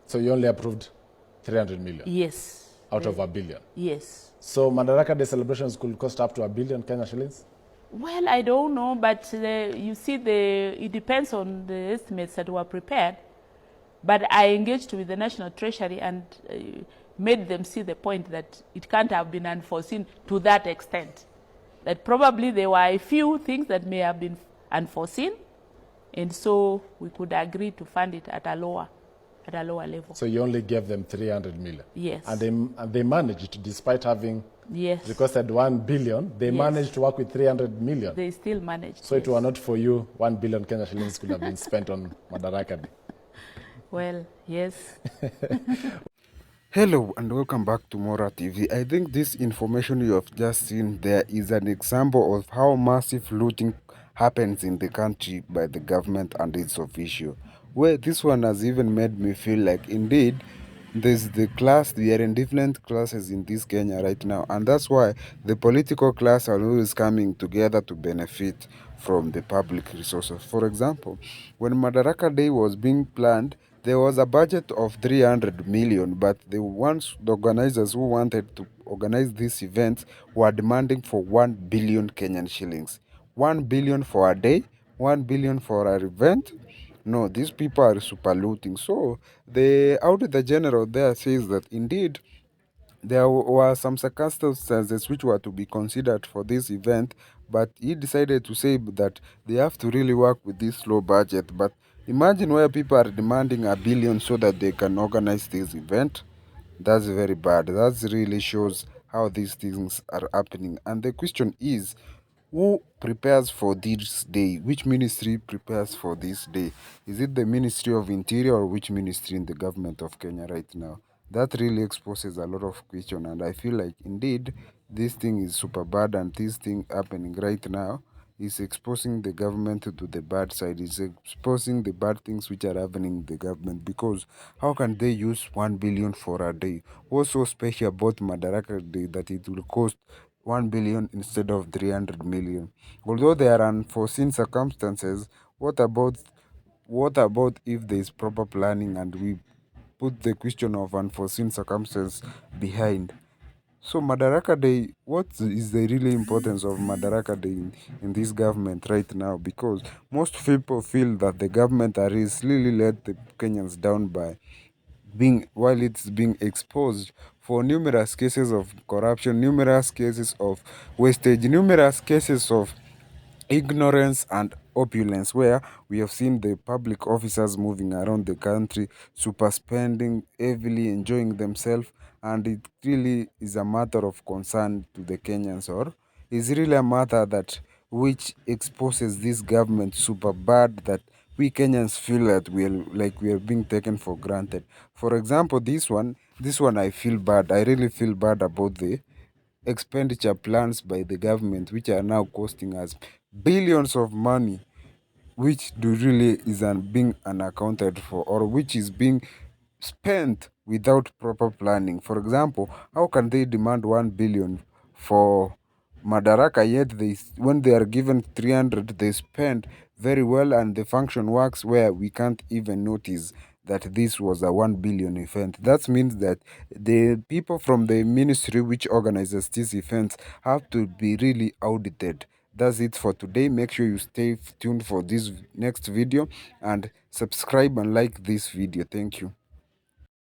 So you only approved 300 million? Yes. Out of $1 billion? Yes. So Madaraka Day celebrations could cost up to $1 billion Kenya shillings? Well, I don't know, but you see, it depends on the estimates that were prepared. But I engaged with the National Treasury and made them see the point that it can't have been unforeseen to that extent. That probably there were a few things that may have been unforeseen, and so we could agree to fund it at a lower level. So you only gave them 300 million? Yes. And they managed, despite having yes. requested 1 billion, they yes. managed to work with 300 million? They still managed. So yes. It were not for you, 1 billion Kenya shillings could have been spent on Madaraka Day? Well, yes. Hello and welcome back to Mora TV. I think this information you have just seen there is an example of how massive looting happens in the country by the government and its official. Where this one has even made me feel like indeed there's the class, we are in different classes in this Kenya right now, and that's why the political class are always coming together to benefit from the public resources. For example, when Madaraka Day was being planned, there was a budget of 300 million, but the organizers who wanted to organize this event were demanding for 1 billion Kenyan shillings. 1 billion for a day, 1 billion for an event. No, these people are super looting. So the auditor general there says that indeed there were some circumstances which were to be considered for this event, but he decided to say that they have to really work with this low budget. But imagine where people are demanding a billion so that they can organize this event. That's very bad. That really shows how these things are happening. And the question is, who prepares for this day? Which ministry prepares for this day? Is it the Ministry of Interior or which ministry in the government of Kenya right now? That really exposes a lot of question, and I feel like indeed this thing is super bad, and this thing happening right now is exposing the government to the bad side. It's exposing the bad things which are happening in the government, because how can they use 1 billion for a day? What's so special about Madaraka Day that it will cost 1 billion instead of 300 million? Although there are unforeseen circumstances, what about if there is proper planning and we put the question of unforeseen circumstances behind? So Madaraka Day, what is the really importance of Madaraka Day in this government right now? Because most people feel that the government is really let the Kenyans down by while it's being exposed for numerous cases of corruption, numerous cases of wastage, numerous cases of ignorance and opulence, where we have seen the public officers moving around the country, super spending, heavily enjoying themselves, and it really is a matter of concern to the Kenyans, or is really a matter that which exposes this government super bad, that we Kenyans feel that we are being taken for granted. For example, this one I feel bad. I really feel bad about the expenditure plans by the government, which are now costing us billions of money, which do really is being unaccounted for, or which is being spent without proper planning. For example, how can they demand 1 billion for Madaraka, yet when they are given 300, they spend very well and the function works, where we can't even notice that this was a 1 billion event? That means that the people from the ministry which organizes these events have to be really audited. That's it for today. Make sure you stay tuned for this next video and subscribe and like this video. Thank you.